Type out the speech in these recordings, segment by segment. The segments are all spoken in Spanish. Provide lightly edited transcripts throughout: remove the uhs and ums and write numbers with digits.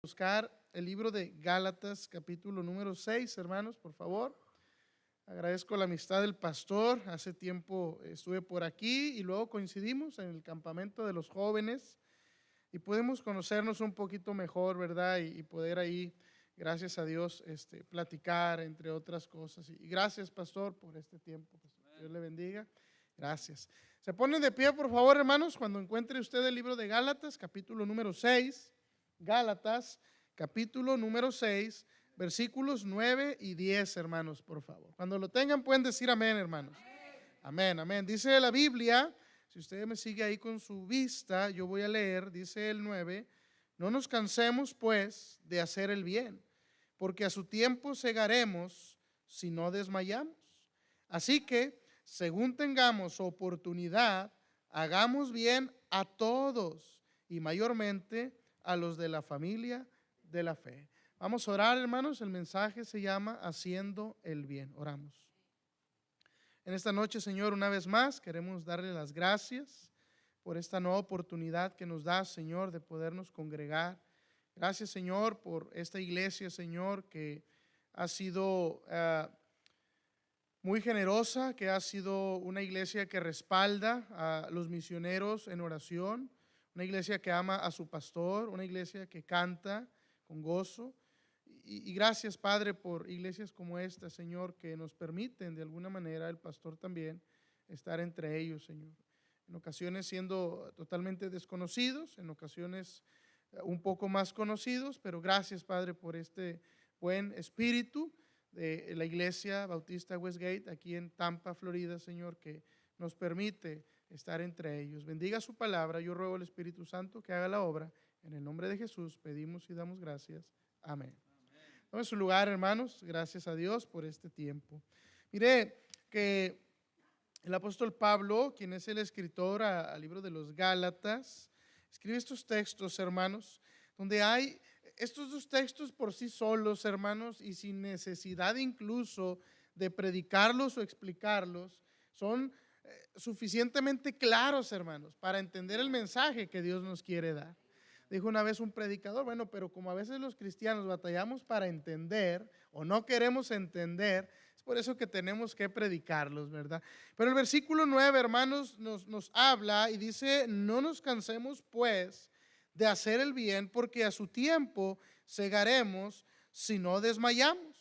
Buscar el libro de Gálatas, capítulo número 6, hermanos, por favor. Agradezco la amistad del pastor. Hace tiempo estuve por aquí y luego coincidimos en el campamento de los jóvenes y podemos conocernos un poquito mejor, ¿verdad? Y poder ahí, gracias a Dios, platicar, entre otras cosas. Y gracias, pastor, por este tiempo. Dios le bendiga. Gracias. Se ponen de pie, por favor, hermanos, cuando encuentre usted el libro de Gálatas, capítulo número 6. Gálatas, capítulo número 6, versículos 9 y 10, hermanos, por favor. Cuando lo tengan pueden decir amén, hermanos. Amén, amén. Dice la Biblia, si usted me sigue ahí con su vista, yo voy a leer, dice el 9, no nos cansemos pues de hacer el bien, porque a su tiempo segaremos si no desmayamos. Así que, según tengamos oportunidad, hagamos bien a todos y mayormente a los de la familia de la fe. Vamos a orar, hermanos. El mensaje se llama Haciendo el bien. Oramos. En esta noche, Señor, una vez más queremos darle las gracias por esta nueva oportunidad que nos da, Señor, de podernos congregar. Gracias, Señor, por esta iglesia, Señor, que ha sido muy generosa, que ha sido una iglesia que respalda a los misioneros en oración, una iglesia que ama a su pastor, una iglesia que canta con gozo. Y gracias, Padre, por iglesias como esta, Señor, que nos permiten de alguna manera, el pastor también, estar entre ellos, Señor. En ocasiones siendo totalmente desconocidos, en ocasiones un poco más conocidos, pero gracias, Padre, por este buen espíritu de la Iglesia Bautista Westgate aquí en Tampa, Florida, Señor, que nos permite estar entre ellos. Bendiga su palabra. Yo ruego al Espíritu Santo que haga la obra. En el nombre de Jesús pedimos y damos gracias. Amén. Tome su lugar, hermanos. Gracias a Dios por este tiempo. Mire que el apóstol Pablo, quien es el escritor al libro de los Gálatas, escribe estos textos, hermanos, donde hay estos dos textos por sí solos, hermanos, y sin necesidad incluso de predicarlos o explicarlos, son suficientemente claros, hermanos, para entender el mensaje que Dios nos quiere dar. Dijo una vez un predicador, bueno, pero como a veces los cristianos batallamos para entender o no queremos entender, es por eso que tenemos que predicarlos, ¿verdad? Pero el versículo 9, hermanos, nos habla y dice, no nos cansemos pues de hacer el bien, porque a su tiempo segaremos si no desmayamos.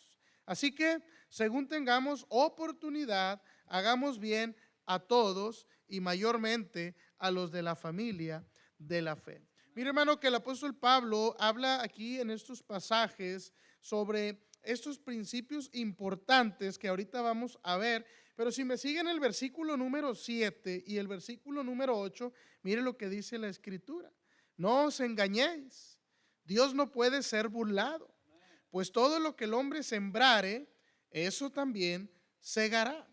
Así que, según tengamos oportunidad, hagamos bien a todos y mayormente a los de la familia de la fe. Mire, hermano, que el apóstol Pablo habla aquí en estos pasajes sobre estos principios importantes que ahorita vamos a ver, pero si me siguen el versículo número 7 y el versículo número 8, mire lo que dice la escritura. No os engañéis, Dios no puede ser burlado, pues todo lo que el hombre sembrare, eso también segará.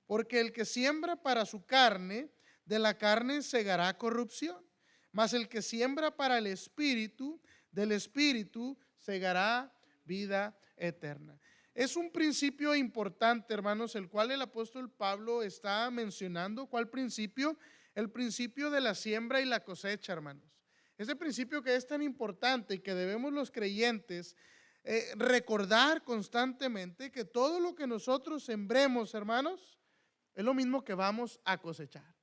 Porque el que siembra para su carne, de la carne segará corrupción. Mas el que siembra para el Espíritu, del Espíritu segará vida eterna. Es un principio importante, hermanos, el cual el apóstol Pablo está mencionando. ¿Cuál principio? El principio de la siembra y la cosecha, hermanos. Ese principio que es tan importante y que debemos los creyentes recordar constantemente, que todo lo que nosotros sembremos, hermanos, es lo mismo que vamos a cosechar.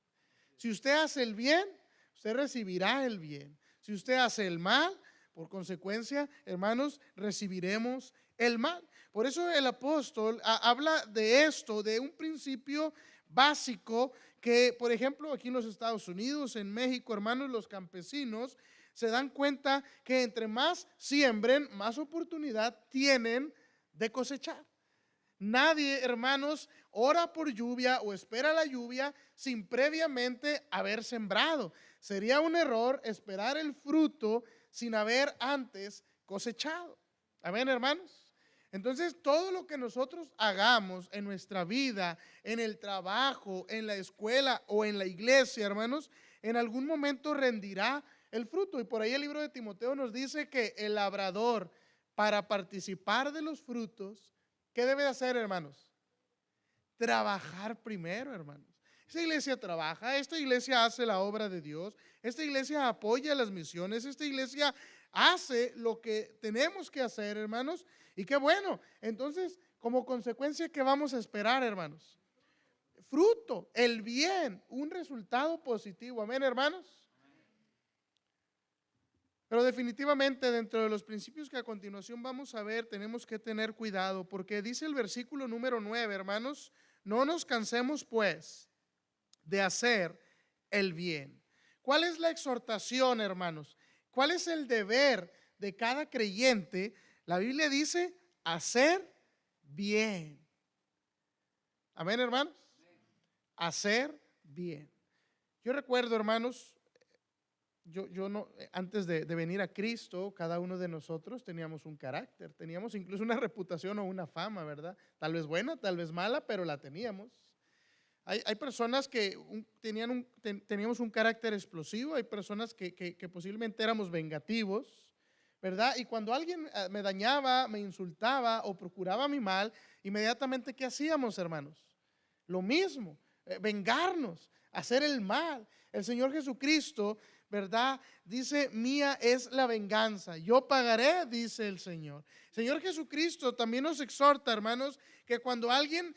Si usted hace el bien, usted recibirá el bien. Si usted hace el mal, por consecuencia, hermanos, recibiremos el mal. Por eso el apóstol habla de esto, de un principio básico que, por ejemplo, aquí en los Estados Unidos, en México, hermanos, los campesinos se dan cuenta que entre más siembren, más oportunidad tienen de cosechar. Nadie, hermanos, ora por lluvia o espera la lluvia sin previamente haber sembrado. Sería un error esperar el fruto sin haber antes cosechado. Amén, hermanos. Entonces, todo lo que nosotros hagamos en nuestra vida, en el trabajo, en la escuela o en la iglesia, hermanos, en algún momento rendirá el fruto. Y por ahí el libro de Timoteo nos dice que el labrador, para participar de los frutos, ¿qué debe de hacer, hermanos? Trabajar primero, hermanos. Esta iglesia trabaja, esta iglesia hace la obra de Dios, esta iglesia apoya las misiones, esta iglesia hace lo que tenemos que hacer, hermanos, y qué bueno. Entonces, como consecuencia, ¿qué vamos a esperar, hermanos? Fruto, el bien, un resultado positivo. Amén, hermanos. Pero definitivamente dentro de los principios que a continuación vamos a ver, tenemos que tener cuidado, porque dice el versículo número 9, hermanos, no nos cansemos pues de hacer el bien. ¿Cuál es la exhortación, hermanos? ¿Cuál es el deber de cada creyente? La Biblia dice hacer bien. Amén, hermanos. Hacer bien. Yo recuerdo, hermanos, yo no, antes de venir a Cristo, cada uno de nosotros teníamos un carácter, teníamos incluso una reputación o una fama, ¿verdad? Tal vez buena, tal vez mala, pero la teníamos. Hay personas que teníamos un carácter explosivo, hay personas que posiblemente éramos vengativos, ¿verdad? Y cuando alguien me dañaba, me insultaba o procuraba mi mal, inmediatamente, ¿qué hacíamos, hermanos? Lo mismo, vengarnos, hacer el mal. El Señor Jesucristo, ¿verdad? Dice, mía es la venganza, yo pagaré, dice el Señor. Señor Jesucristo también nos exhorta, hermanos, que cuando alguien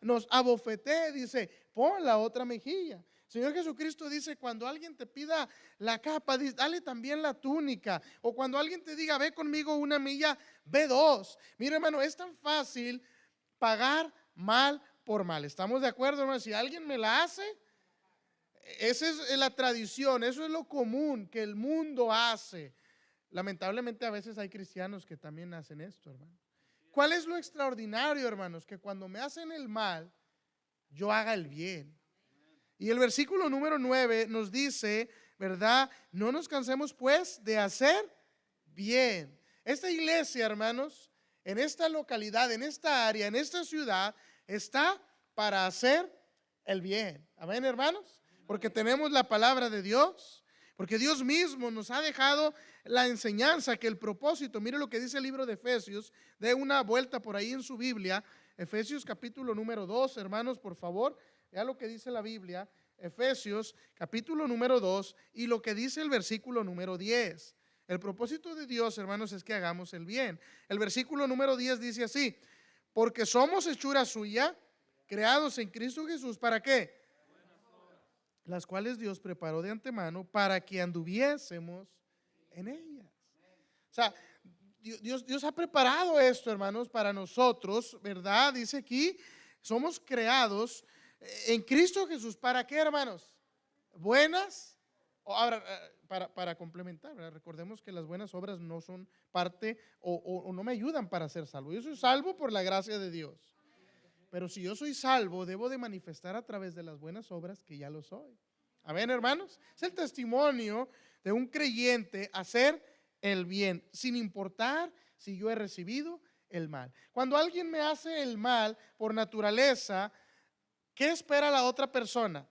nos abofetee, dice, pon la otra mejilla. Señor Jesucristo dice, cuando alguien te pida la capa, dale también la túnica. O cuando alguien te diga, ve conmigo una milla, ve dos. Mira, hermano, es tan fácil pagar mal por mal. ¿Estamos de acuerdo, hermano? Si alguien me la hace, esa es la tradición, eso es lo común que el mundo hace. Lamentablemente a veces hay cristianos que también hacen esto, hermano. ¿Cuál es lo extraordinario, hermanos? Que cuando me hacen el mal, yo haga el bien. Y el versículo número 9 nos dice, ¿verdad? No nos cansemos pues de hacer bien. Esta iglesia, hermanos, en esta localidad, en esta área, en esta ciudad, está para hacer el bien. Amén, hermanos. Porque tenemos la palabra de Dios, porque Dios mismo nos ha dejado la enseñanza, que el propósito, mire lo que dice el libro de Efesios, dé una vuelta por ahí en su Biblia, Efesios capítulo número 2, hermanos, por favor, vea lo que dice la Biblia, Efesios capítulo número 2 y lo que dice el versículo número 10. El propósito de Dios, hermanos, es que hagamos el bien. El versículo número 10 dice así, porque somos hechura suya, creados en Cristo Jesús, ¿para qué? Las cuales Dios preparó de antemano para que anduviésemos en ellas. O sea, Dios ha preparado esto, hermanos, para nosotros, ¿verdad? Dice aquí, somos creados en Cristo Jesús. ¿Para qué, hermanos? Buenas. Ahora, para complementar, ¿verdad? Recordemos que las buenas obras no son parte o no me ayudan para ser salvo. Yo soy salvo por la gracia de Dios. Pero si yo soy salvo, debo de manifestar a través de las buenas obras que ya lo soy. Amén, hermanos. Es el testimonio de un creyente hacer el bien, sin importar si yo he recibido el mal. Cuando alguien me hace el mal por naturaleza, ¿qué espera la otra persona?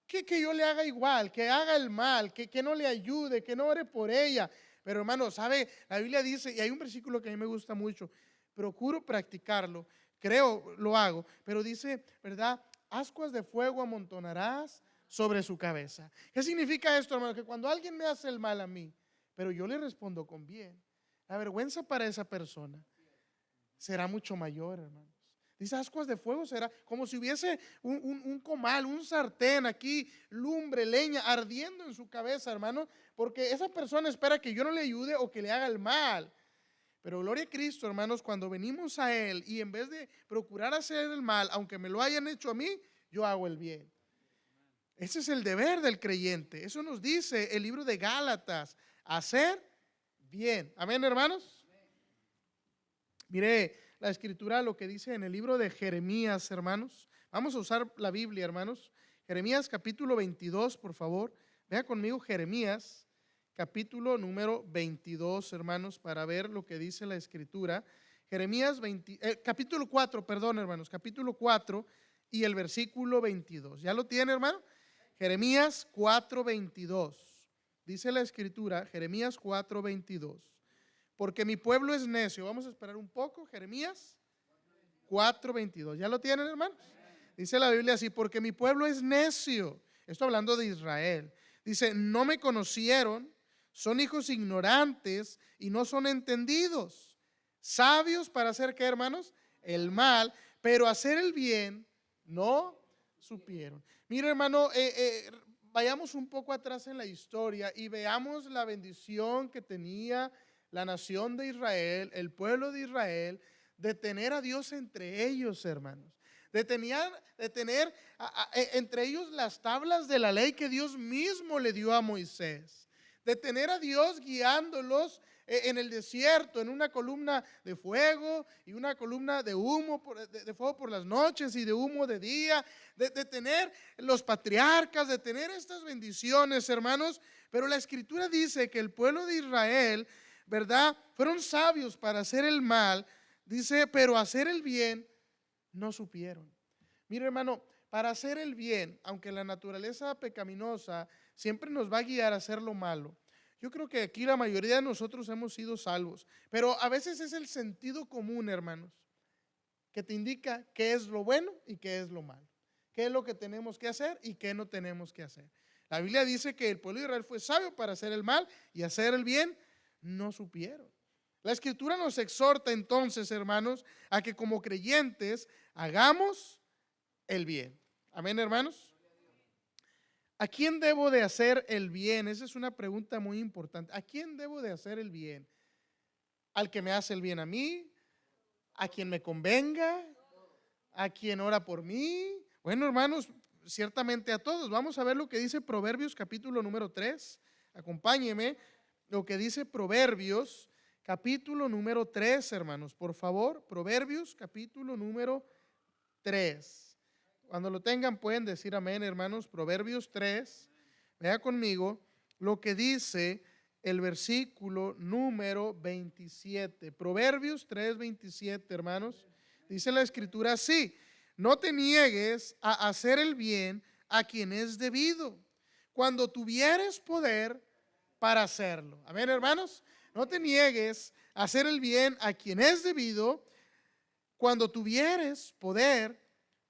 Que yo le haga igual, que haga el mal, que no le ayude, que no ore por ella. Pero hermano, ¿sabe? La Biblia dice, y hay un versículo que a mí me gusta mucho, procuro practicarlo, creo, lo hago, pero dice, ¿verdad? Ascuas de fuego amontonarás sobre su cabeza. ¿Qué significa esto, hermano? Que cuando alguien me hace el mal a mí, pero yo le respondo con bien, la vergüenza para esa persona será mucho mayor, hermanos. Dice, ascuas de fuego será como si hubiese un comal, un sartén aquí, lumbre, leña, ardiendo en su cabeza, hermano, porque esa persona espera que yo no le ayude o que le haga el mal. Pero gloria a Cristo, hermanos, cuando venimos a Él y en vez de procurar hacer el mal, aunque me lo hayan hecho a mí, yo hago el bien. Ese es el deber del creyente. Eso nos dice el libro de Gálatas, hacer bien. Amén, hermanos. Mire la escritura, lo que dice en el libro de Jeremías, hermanos. Vamos a usar la Biblia, hermanos. Jeremías capítulo 22, por favor. Vea conmigo Jeremías capítulo número 22, hermanos, para ver lo que dice la escritura. Jeremías capítulo 4, perdón, hermanos, capítulo 4 y el versículo 22. ¿Ya lo tiene, hermano? Jeremías 4:22. Dice la escritura, Jeremías 4:22. Porque mi pueblo es necio. Vamos a esperar un poco. Jeremías 4:22. ¿Ya lo tienen, hermanos? Dice la Biblia así, porque mi pueblo es necio. Esto hablando de Israel. Dice, no me conocieron, Son hijos ignorantes y no son entendidos. Sabios para hacer, ¿qué, hermanos? El mal, pero hacer el bien no supieron. Mira, hermano, vayamos un poco atrás en la historia y veamos la bendición que tenía la nación de Israel, el pueblo de Israel, de tener a Dios entre ellos, hermanos. De tener entre ellos las tablas de la ley que Dios mismo le dio a Moisés. De tener a Dios guiándolos en el desierto, en una columna de fuego y una columna de humo, de fuego por las noches y de humo de día, de tener los patriarcas, de tener estas bendiciones, hermanos. Pero la Escritura dice que el pueblo de Israel, ¿verdad?, fueron sabios para hacer el mal, dice, pero hacer el bien no supieron. Mire, hermano, para hacer el bien, aunque la naturaleza pecaminosa siempre nos va a guiar a hacer lo malo, yo creo que aquí la mayoría de nosotros hemos sido salvos, pero a veces es el sentido común, hermanos, que te indica qué es lo bueno y qué es lo malo, qué es lo que tenemos que hacer y qué no tenemos que hacer. La Biblia dice que el pueblo de Israel fue sabio para hacer el mal y hacer el bien no supieron. La Escritura nos exhorta entonces, hermanos, a que como creyentes hagamos el bien. Amén, hermanos. ¿A quién debo de hacer el bien? Esa es una pregunta muy importante. ¿A quién debo de hacer el bien? ¿Al que me hace el bien a mí? ¿A quien me convenga? ¿A quien ora por mí? Bueno, hermanos, ciertamente a todos. Vamos a ver lo que dice Proverbios capítulo número 3. Acompáñeme. Lo que dice Proverbios capítulo número 3, hermanos, por favor. Proverbios capítulo número 3. Cuando lo tengan pueden decir amén, hermanos. Proverbios 3, vea conmigo lo que dice el versículo número 27. Proverbios 3, 27, hermanos. Dice la Escritura así: no te niegues a hacer el bien a quien es debido, cuando tuvieres poder para hacerlo. Amén, hermanos. No te niegues a hacer el bien a quien es debido, cuando tuvieres poder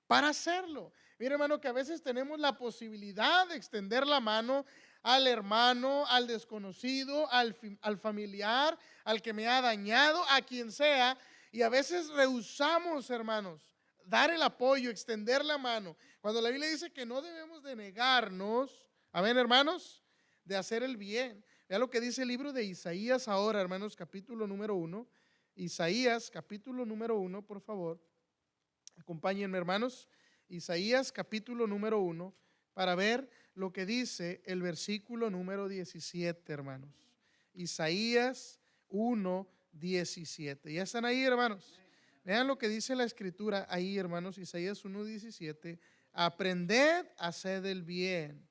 para hacerlo. Mira, hermano, que a veces tenemos la posibilidad de extender la mano al hermano, al desconocido, al familiar, al que me ha dañado, a quien sea, y a veces rehusamos, hermanos, dar el apoyo, extender la mano, cuando la Biblia dice que no debemos de negarnos, amén, hermanos, de hacer el bien. Vea lo que dice el libro de Isaías ahora, hermanos, capítulo número 1. Isaías, capítulo número 1, por favor. Acompáñenme, hermanos. Isaías, capítulo número 1, para ver lo que dice el versículo número 17, hermanos. Isaías 1, 17. ¿Ya están ahí, hermanos? Vean lo que dice la Escritura ahí, hermanos. Isaías 1, 17. Aprended a hacer el bien,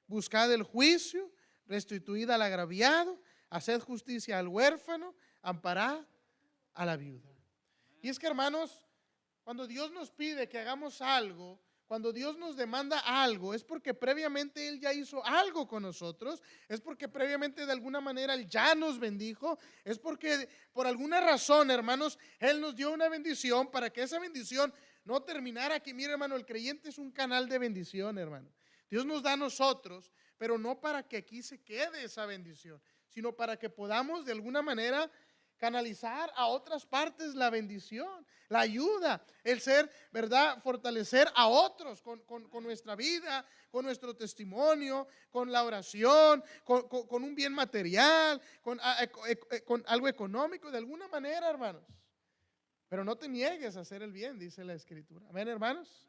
buscad el juicio, restituid al agraviado, haced justicia al huérfano, amparad a la viuda. Y es que, hermanos, cuando Dios nos pide que hagamos algo, cuando Dios nos demanda algo, es porque previamente Él ya hizo algo con nosotros, es porque previamente de alguna manera Él ya nos bendijo, es porque por alguna razón, hermanos, Él nos dio una bendición para que esa bendición no terminara aquí. Mire, hermano, el creyente es un canal de bendición, hermano. Dios nos da a nosotros, pero no para que aquí se quede esa bendición, sino para que podamos de alguna manera canalizar a otras partes la bendición, la ayuda, el ser, ¿verdad?, fortalecer a otros con nuestra vida, con nuestro testimonio, con la oración, con un bien material, con algo económico, de alguna manera, hermanos. Pero no te niegues a hacer el bien, dice la Escritura. Amén, hermanos.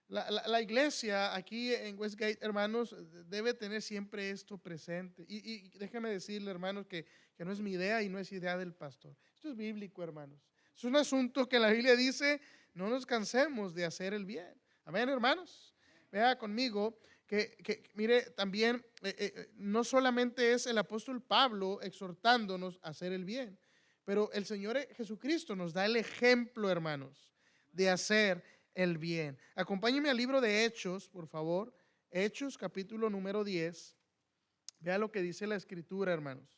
La iglesia aquí en Westgate, hermanos, debe tener siempre esto presente. Y déjeme decirle, hermanos, que no es mi idea y no es idea del pastor. Esto es bíblico, hermanos. Es un asunto que la Biblia dice: no nos cansemos de hacer el bien. Amén, hermanos. Vea conmigo que mire, también no solamente es el apóstol Pablo exhortándonos a hacer el bien, pero el Señor Jesucristo nos da el ejemplo, hermanos, de hacer el bien. Acompáñenme al libro de Hechos, por favor. Hechos, capítulo número 10. Vea lo que dice la Escritura, hermanos.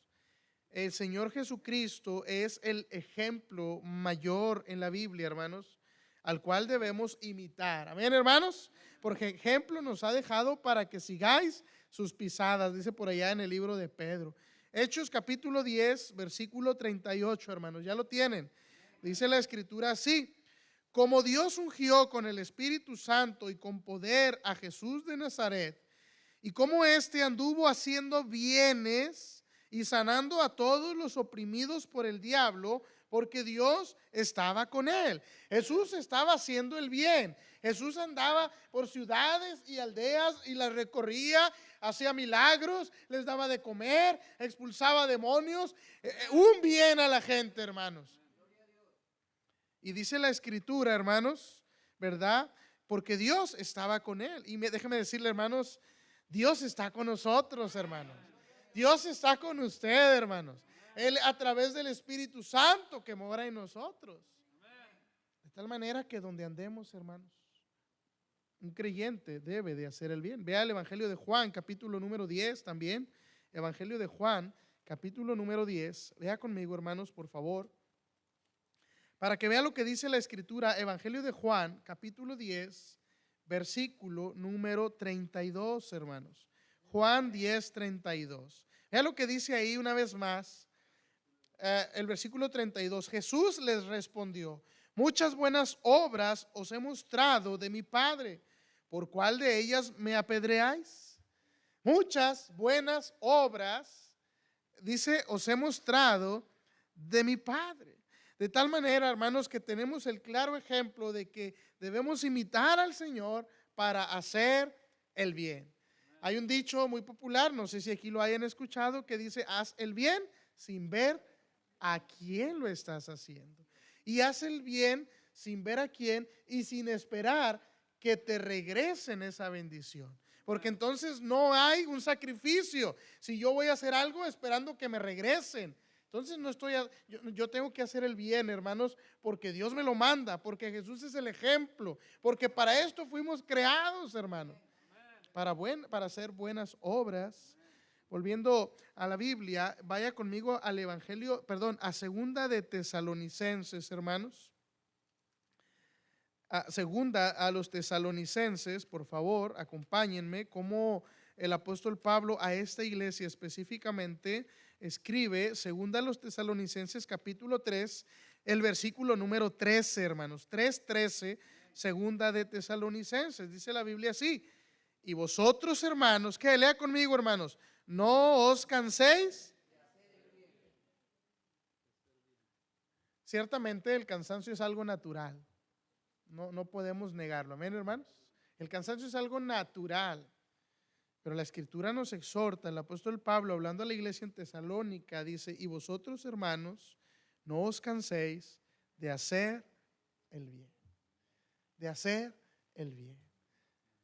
El Señor Jesucristo es el ejemplo mayor en la Biblia, hermanos, al cual debemos imitar. Amén, hermanos. Porque ejemplo nos ha dejado para que sigáis sus pisadas, dice por allá en el libro de Pedro. Hechos capítulo 10, versículo 38, hermanos, ya lo tienen. Dice la escritura así: como Dios ungió con el Espíritu Santo y con poder a Jesús de Nazaret, y como éste anduvo haciendo bienes y sanando a todos los oprimidos por el diablo, porque Dios estaba con él. Jesús estaba haciendo el bien. Jesús andaba por ciudades y aldeas y las recorría, hacía milagros, les daba de comer, expulsaba demonios, un bien a la gente, hermanos. Y dice la escritura, hermanos, ¿verdad? Porque Dios estaba con él. Y déjeme decirle, hermanos, Dios está con nosotros, hermanos. Dios está con usted, hermanos. Él, a través del Espíritu Santo que mora en nosotros. De tal manera que donde andemos, hermanos, un creyente debe de hacer el bien. Vea el Evangelio de Juan, capítulo número 10 también. Evangelio de Juan, capítulo número 10. Vea conmigo, hermanos, por favor. Para que vea lo que dice la escritura. Evangelio de Juan, capítulo 10, versículo número 32, hermanos. Juan 10, 32. Vea lo que dice ahí una vez más. El versículo 32. Jesús les respondió: muchas buenas obras os he mostrado de mi Padre, ¿por cuál de ellas me apedreáis? Muchas buenas obras, dice, os he mostrado de mi Padre. De tal manera, hermanos, que tenemos el claro ejemplo de que debemos imitar al Señor para hacer el bien. Hay un dicho muy popular, no sé si aquí lo hayan escuchado, que dice: haz el bien sin ver a quién lo estás haciendo. Y haz el bien sin ver a quién y sin esperar que te regresen esa bendición. Porque entonces no hay un sacrificio. Si yo voy a hacer algo esperando que me regresen, entonces no estoy, yo tengo que hacer el bien, hermanos, porque Dios me lo manda, porque Jesús es el ejemplo, porque para esto fuimos creados, hermanos, para hacer buenas obras. Volviendo a la Biblia, vaya conmigo al Evangelio, a segunda de Tesalonicenses, hermanos. Segunda a los Tesalonicenses, por favor, acompáñenme, como el apóstol Pablo a esta iglesia específicamente escribe. Segunda a los Tesalonicenses, capítulo 3, el versículo número 13, hermanos. 3:13, segunda de Tesalonicenses. Dice la Biblia así: y vosotros, hermanos, que lea conmigo, hermanos, no os canséis. Ciertamente el cansancio es algo natural. No podemos negarlo. Amén, hermanos. El cansancio es algo natural. Pero la escritura nos exhorta. El apóstol Pablo, hablando a la iglesia en Tesalónica, dice: y vosotros, hermanos, no os canséis de hacer el bien. De hacer el bien.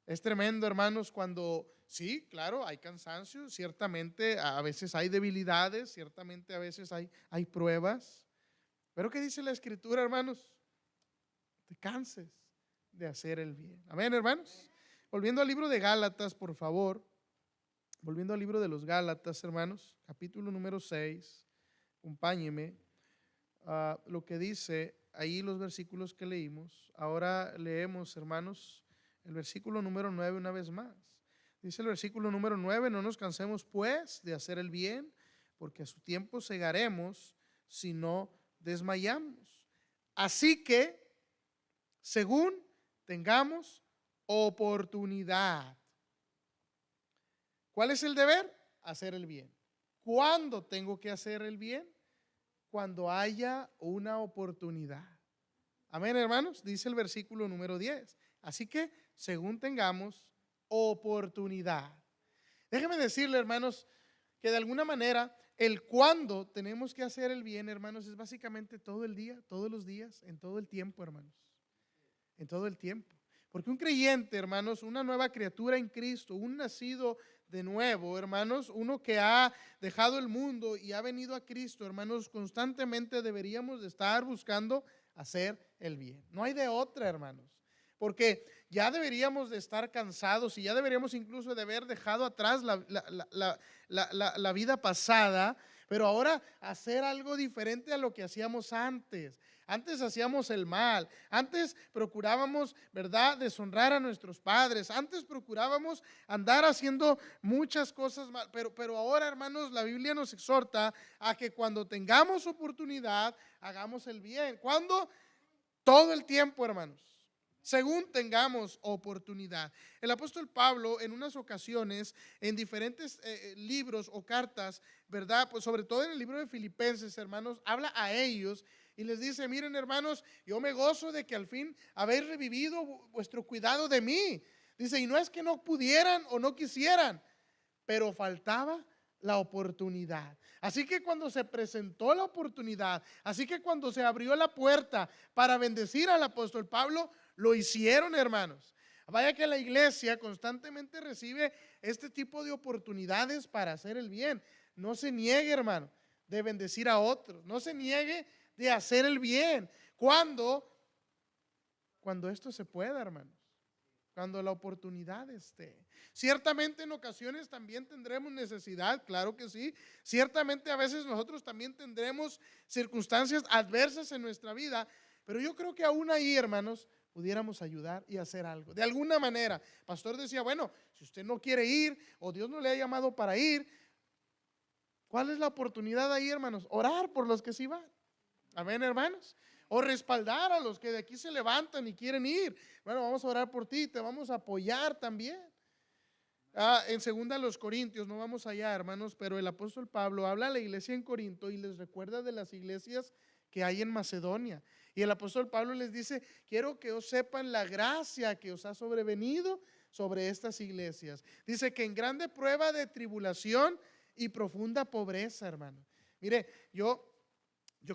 Es tremendo, hermanos, cuando, sí, claro, hay cansancio, ciertamente a veces hay debilidades, ciertamente a veces hay pruebas. Pero ¿qué dice la escritura, hermanos? Te canses de hacer el bien. Amén, hermanos. Volviendo al libro de Gálatas, por favor. Volviendo al libro de los Gálatas, hermanos, capítulo número 6. Acompáñeme lo que dice ahí los versículos que leímos. Ahora leemos, hermanos, el versículo número 9 una vez más. Dice el versículo número 9: no nos cansemos pues de hacer el bien, porque a su tiempo segaremos si no desmayamos. Así que, según tengamos oportunidad. ¿Cuál es el deber? Hacer el bien. ¿Cuándo tengo que hacer el bien? Cuando haya una oportunidad. Amén, hermanos. Dice el versículo número 10. Así que, según tengamos oportunidad. Déjeme decirle, hermanos, que de alguna manera el cuándo tenemos que hacer el bien, hermanos, es básicamente todo el día, todos los días, en todo el tiempo, hermanos. En todo el tiempo. Porque un creyente, hermanos, una nueva criatura en Cristo, un nacido de nuevo, hermanos, uno que ha dejado el mundo y ha venido a Cristo, hermanos, constantemente deberíamos de estar buscando hacer el bien. No hay de otra, hermanos. Porque ya deberíamos de estar cansados y ya deberíamos incluso de haber dejado atrás la vida pasada, pero ahora hacer algo diferente a lo que hacíamos antes. Antes hacíamos el mal, antes procurábamos, ¿verdad?, deshonrar a nuestros padres, antes procurábamos andar haciendo muchas cosas mal, pero ahora, hermanos, la Biblia nos exhorta a que cuando tengamos oportunidad, hagamos el bien. ¿Cuándo? Todo el tiempo, hermanos, según tengamos oportunidad. El apóstol Pablo en unas ocasiones, en diferentes libros o cartas, ¿verdad?, pues sobre todo en el libro de Filipenses, hermanos, habla a ellos y les dice: miren, hermanos, yo me gozo de que al fin habéis revivido vuestro cuidado de mí. Dice, y no es que no pudieran o no quisieran, pero faltaba la oportunidad. Así que cuando se presentó la oportunidad, así que cuando se abrió la puerta para bendecir al apóstol Pablo, lo hicieron, hermanos. Vaya que la iglesia constantemente recibe este tipo de oportunidades para hacer el bien. No se niegue, hermano, de bendecir a otros. No se niegue de hacer el bien. Cuando esto se pueda, hermanos. Cuando la oportunidad esté. Ciertamente en ocasiones también tendremos necesidad, claro que sí. Ciertamente a veces nosotros también tendremos circunstancias adversas en nuestra vida, pero yo creo que aún ahí, hermanos, pudiéramos ayudar y hacer algo. De alguna manera, el pastor decía, bueno, si usted no quiere ir o Dios no le ha llamado para ir, ¿cuál es la oportunidad ahí, hermanos? Orar por los que sí van. Amén, hermanos. O respaldar a los que de aquí se levantan y quieren ir. Bueno, vamos a orar por ti, te vamos a apoyar también. En segunda los Corintios, no vamos allá, hermanos, pero el apóstol Pablo habla a la iglesia en Corinto y les recuerda de las iglesias que hay en Macedonia. Y el apóstol Pablo les dice: quiero que os sepan la gracia que os ha sobrevenido sobre estas iglesias. Dice que en grande prueba de tribulación y profunda pobreza, hermano. Mire, yo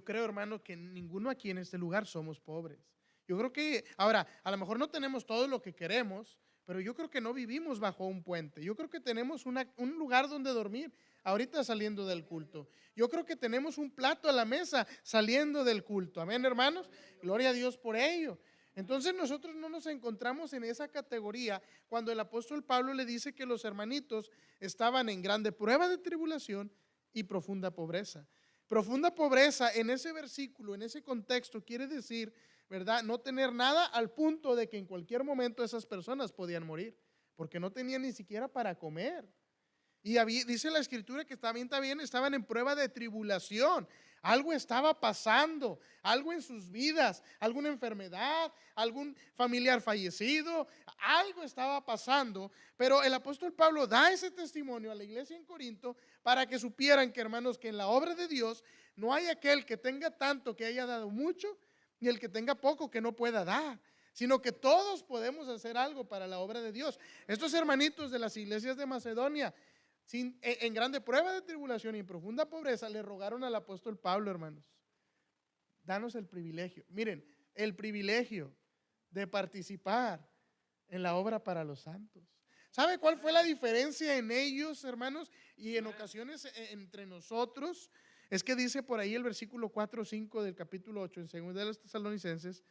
creo, hermano, que ninguno aquí en este lugar somos pobres. Yo creo que, ahora, a lo mejor no tenemos todo lo que queremos, pero yo creo que no vivimos bajo un puente. Yo creo que tenemos un lugar donde dormir ahorita saliendo del culto. Yo creo que tenemos un plato a la mesa saliendo del culto. Amén, hermanos. Gloria a Dios por ello. Entonces nosotros no nos encontramos en esa categoría cuando el apóstol Pablo le dice que los hermanitos estaban en grande prueba de tribulación y profunda pobreza. Profunda pobreza en ese versículo, en ese contexto, quiere decir, ¿verdad?, no tener nada al punto de que en cualquier momento esas personas podían morir, porque no tenían ni siquiera para comer. Y dice la escritura que también estaban en prueba de tribulación. Algo estaba pasando, algo en sus vidas, alguna enfermedad, algún familiar fallecido, algo estaba pasando. Pero el apóstol Pablo da ese testimonio a la iglesia en Corinto para que supieran que, hermanos, que en la obra de Dios no hay aquel que tenga tanto que haya dado mucho, ni el que tenga poco que no pueda dar, sino que todos podemos hacer algo para la obra de Dios. Estos hermanitos de las iglesias de Macedonia, en grande prueba de tribulación y en profunda pobreza, le rogaron al apóstol Pablo, hermanos, danos el privilegio, miren, el privilegio de participar en la obra para los santos. ¿Sabe cuál fue la diferencia en ellos, hermanos, y en ocasiones entre nosotros? Es que dice por ahí el versículo 4 o 5 del capítulo 8 en 2 de los Tesalonicenses,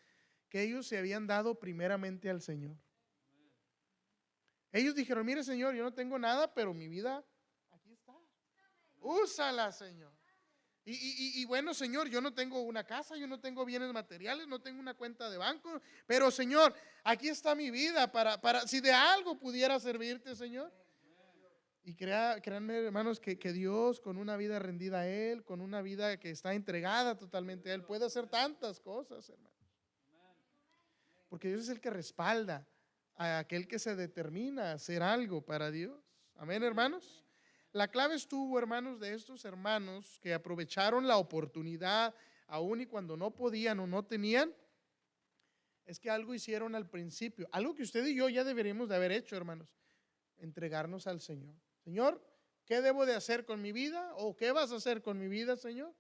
que ellos se habían dado primeramente al Señor. Ellos dijeron: mire, Señor, yo no tengo nada, pero mi vida aquí está. Úsala, Señor. Y bueno, Señor, yo no tengo una casa, yo no tengo bienes materiales, no tengo una cuenta de banco, pero Señor, aquí está mi vida para si de algo pudiera servirte, Señor. Y créanme, hermanos, que Dios, con una vida rendida a Él, con una vida que está entregada totalmente a Él, puede hacer tantas cosas, hermanos. Porque Dios es el que respalda a aquel que se determina a hacer algo para Dios. Amén, hermanos. La clave estuvo, hermanos, de estos hermanos que aprovecharon la oportunidad aún y cuando no podían o no tenían, es que algo hicieron al principio, algo que usted y yo ya deberíamos de haber hecho, hermanos: entregarnos al Señor. Señor, ¿qué debo de hacer con mi vida? ¿O qué vas a hacer con mi vida, Señor?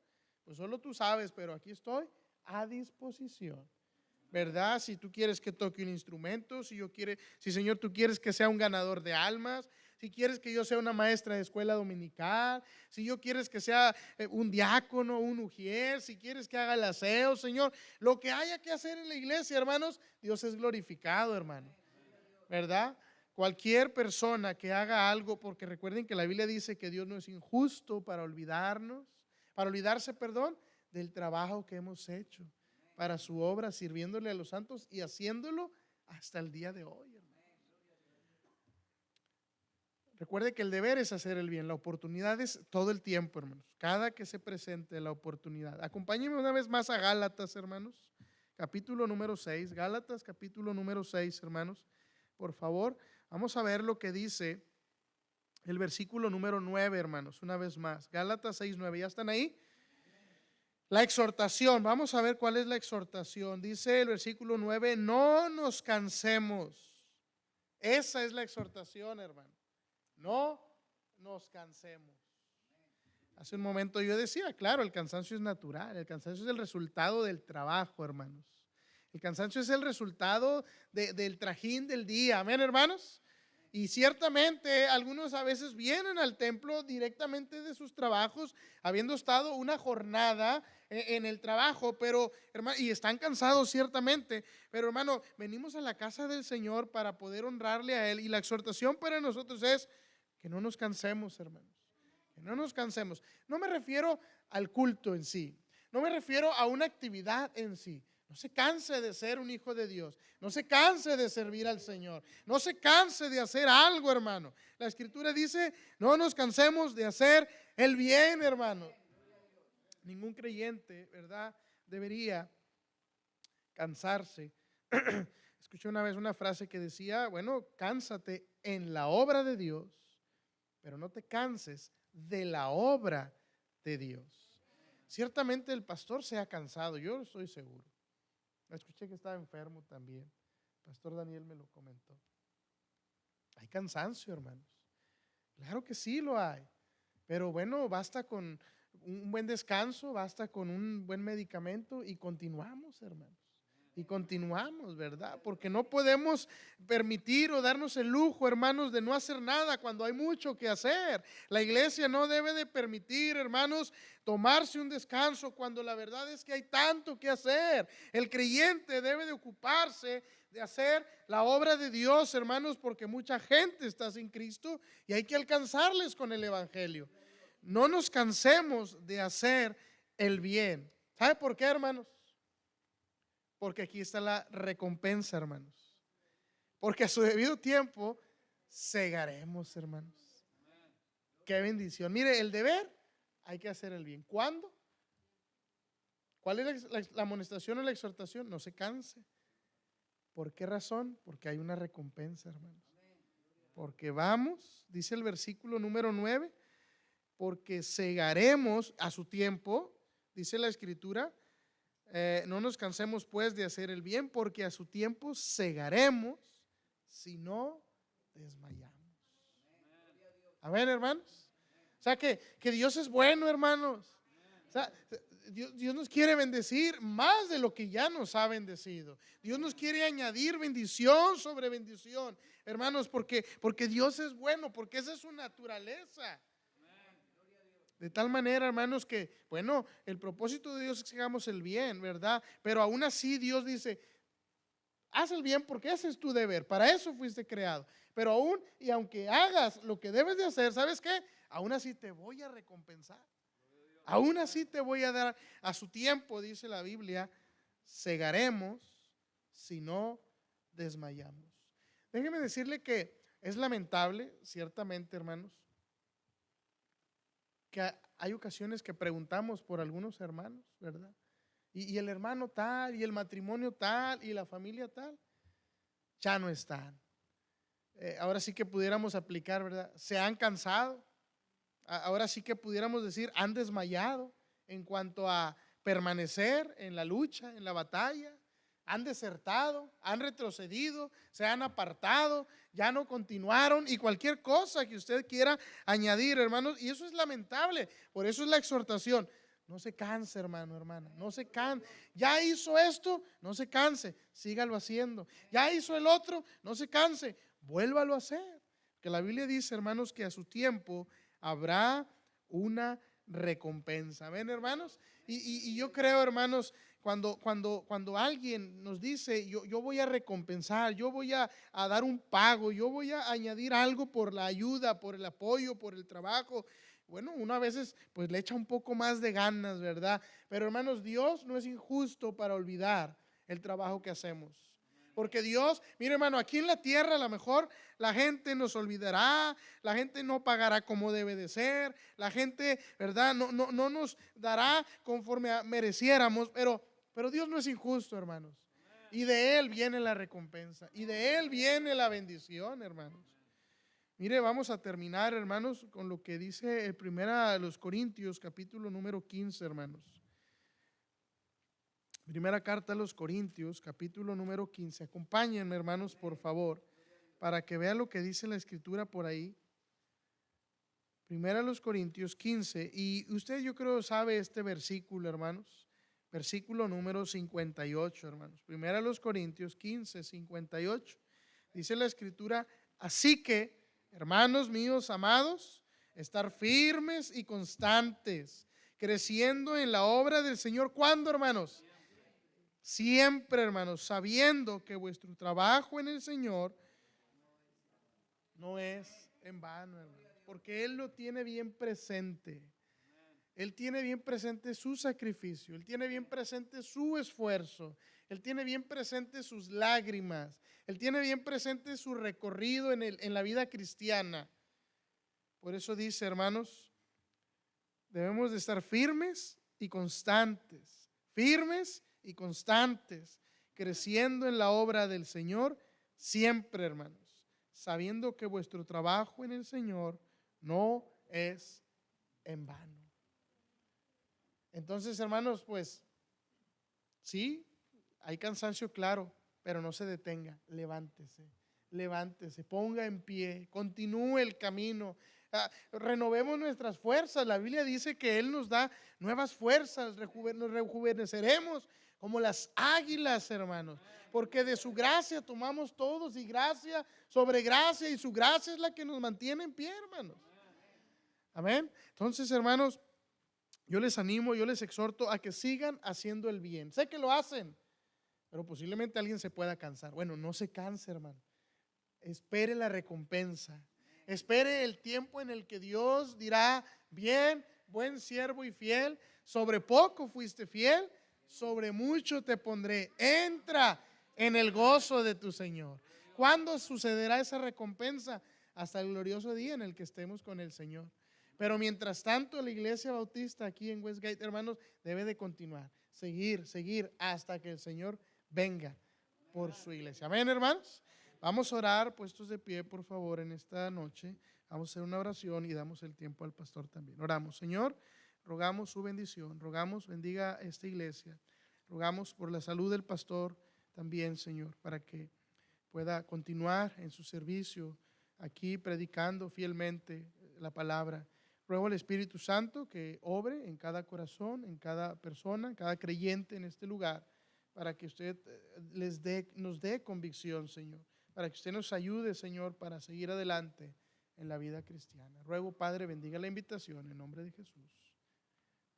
Pues solo tú sabes, pero aquí estoy a disposición, ¿verdad? Si tú quieres que toque un instrumento, si Señor, tú quieres que sea un ganador de almas, si quieres que yo sea una maestra de escuela dominical, si yo quieres que sea un diácono, un ujier, si quieres que haga el aseo, Señor, lo que haya que hacer en la iglesia, hermanos, Dios es glorificado, hermano, ¿verdad? cualquier persona que haga algo, porque recuerden que la Biblia dice que Dios no es injusto para olvidarse, del trabajo que hemos hecho para su obra, sirviéndole a los santos y haciéndolo hasta el día de hoy, hermano. Recuerde que el deber es hacer el bien, la oportunidad es todo el tiempo, hermanos, cada que se presente la oportunidad. Acompáñenme una vez más a Gálatas, hermanos, capítulo número 6, Gálatas capítulo número 6, hermanos, por favor. Vamos a ver lo que dice el versículo número 9, hermanos, una vez más. Gálatas 6:9, ¿ya están ahí? La exhortación, vamos a ver cuál es la exhortación. Dice el versículo 9, no nos cansemos. Esa es la exhortación, hermano. No nos cansemos. Hace un momento yo decía, claro, el cansancio es natural, el cansancio es el resultado del trabajo, hermanos. El cansancio es el resultado del trajín del día, amén, hermanos. Y ciertamente algunos a veces vienen al templo directamente de sus trabajos, habiendo estado una jornada en el trabajo, pero hermano, y están cansados ciertamente, pero hermano, venimos a la casa del Señor para poder honrarle a Él, y la exhortación para nosotros es que no nos cansemos, hermanos, que no nos cansemos. No me refiero al culto en sí, no me refiero a una actividad en sí. No se canse de ser un hijo de Dios. No se canse de servir al Señor. No se canse de hacer algo, hermano. La Escritura dice, no nos cansemos de hacer el bien, hermano. Ningún creyente, ¿verdad?, debería cansarse. Escuché una vez una frase que decía, bueno, cánsate en la obra de Dios, pero no te canses de la obra de Dios. Ciertamente el pastor se ha cansado, yo estoy seguro. Escuché que estaba enfermo también. Pastor Daniel me lo comentó. Hay cansancio, hermanos. Claro que sí lo hay. Pero bueno, basta con un buen descanso, basta con un buen medicamento y continuamos, hermanos. Y continuamos, ¿verdad? Porque no podemos permitir o darnos el lujo, hermanos, de no hacer nada cuando hay mucho que hacer. La iglesia no debe de permitir, hermanos, tomarse un descanso cuando la verdad es que hay tanto que hacer. El creyente debe de ocuparse de hacer la obra de Dios, hermanos, porque mucha gente está sin Cristo y hay que alcanzarles con el evangelio. No nos cansemos de hacer el bien. ¿Sabe por qué, hermanos? Porque aquí está la recompensa, hermanos. Porque a su debido tiempo segaremos, hermanos. Qué bendición. Mire, el deber, hay que hacer el bien. ¿Cuándo? ¿Cuál es la amonestación o la exhortación? No se canse. ¿Por qué razón? Porque hay una recompensa, hermanos. Porque vamos, dice el versículo número 9, porque segaremos a su tiempo, dice la Escritura. No nos cansemos pues de hacer el bien, porque a su tiempo segaremos si no desmayamos. Amén, hermanos. O sea que Dios es bueno, hermanos. O sea, Dios nos quiere bendecir más de lo que ya nos ha bendecido. Dios nos quiere añadir bendición sobre bendición, hermanos, porque Dios es bueno, porque esa es su naturaleza. De tal manera, hermanos, que, bueno, el propósito de Dios es que hagamos el bien, ¿verdad? Pero aún así Dios dice, haz el bien porque ese es tu deber, para eso fuiste creado. Pero aún, y aunque hagas lo que debes de hacer, ¿sabes qué? Aún así te voy a recompensar. Aún así te voy a dar a su tiempo, dice la Biblia, segaremos si no desmayamos. Déjeme decirle que es lamentable, ciertamente, hermanos, que hay ocasiones que preguntamos por algunos hermanos, ¿verdad? Y el hermano tal, y el matrimonio tal, y la familia tal, ya no están. Ahora sí que pudiéramos aplicar, ¿verdad? Se han cansado. Ahora sí que pudiéramos decir, han desmayado en cuanto a permanecer en la lucha, en la batalla. Han desertado, han retrocedido, se han apartado, ya no continuaron y cualquier cosa que usted quiera añadir, hermanos, y eso es lamentable. Por eso es la exhortación. No se canse, hermano, hermana, no se canse. Ya hizo esto, no se canse, sígalo haciendo. Ya hizo el otro, no se canse, vuélvalo a hacer. Que la Biblia dice, hermanos, que a su tiempo habrá una recompensa. ¿Ven, hermanos? Y yo creo, hermanos, cuando alguien nos dice, yo voy a recompensar, yo voy a dar un pago, yo voy a añadir algo por la ayuda, por el apoyo, por el trabajo, bueno, uno a veces pues le echa un poco más de ganas, ¿verdad? Pero hermanos, Dios no es injusto para olvidar el trabajo que hacemos. Porque Dios, mire hermano, aquí en la tierra a lo mejor la gente nos olvidará, la gente no pagará como debe de ser, la gente, ¿verdad? No nos dará conforme mereciéramos, pero Dios no es injusto, hermanos. Y de Él viene la recompensa, y de Él viene la bendición, hermanos. Mire, vamos a terminar, hermanos, con lo que dice el primera de los Corintios, capítulo número 15, hermanos. Primera carta a los Corintios, capítulo número 15. Acompáñenme, hermanos, por favor, para que vean lo que dice la escritura por ahí. Primera a los Corintios 15. Y usted, yo creo, sabe este versículo, hermanos. Versículo número 58, hermanos. Primera a los Corintios 15, 58. Dice la escritura: así que, hermanos míos amados, estar firmes y constantes, creciendo en la obra del Señor. ¿Cuándo, hermanos? Siempre, hermanos, sabiendo que vuestro trabajo en el Señor no es en vano, hermanos, porque Él lo tiene bien presente. Él tiene bien presente su sacrificio, Él tiene bien presente su esfuerzo, Él tiene bien presente sus lágrimas, Él tiene bien presente su recorrido en la vida cristiana. Por eso dice, hermanos, debemos de estar firmes y constantes, creciendo en la obra del Señor, siempre, hermanos, sabiendo que vuestro trabajo en el Señor no es en vano. Entonces, hermanos, pues, sí, hay cansancio, claro, pero no se detenga, levántese, ponga en pie, continúe el camino. Renovemos nuestras fuerzas. La Biblia dice que Él nos da nuevas fuerzas, nos rejuveneceremos como las águilas, hermanos, porque de su gracia tomamos todos, y gracia sobre gracia, y su gracia es la que nos mantiene en pie, hermanos. Amén. Entonces, hermanos, yo les animo, yo les exhorto a que sigan haciendo el bien. Sé que lo hacen, pero posiblemente alguien se pueda cansar. Bueno, no se canse, hermano. Espere la recompensa. Espere el tiempo en el que Dios dirá: bien, buen siervo y fiel, sobre poco fuiste fiel, sobre mucho te pondré. Entra en el gozo de tu Señor. ¿Cuándo sucederá esa recompensa? Hasta el glorioso día en el que estemos con el Señor. Pero mientras tanto, la iglesia bautista aquí en Westgate, hermanos, debe de continuar, seguir hasta que el Señor venga por su iglesia. Amén, hermanos. Vamos a orar, puestos de pie, por favor, en esta noche. Vamos a hacer una oración y damos el tiempo al pastor también. Oramos. Señor, rogamos su bendición, rogamos bendiga esta iglesia, rogamos por la salud del pastor también, Señor, para que pueda continuar en su servicio aquí predicando fielmente la palabra. Ruego al Espíritu Santo que obre en cada corazón, en cada persona, en cada creyente en este lugar, para que usted nos dé convicción, Señor, para que usted nos ayude, Señor, para seguir adelante en la vida cristiana. Ruego, Padre, bendiga la invitación en nombre de Jesús.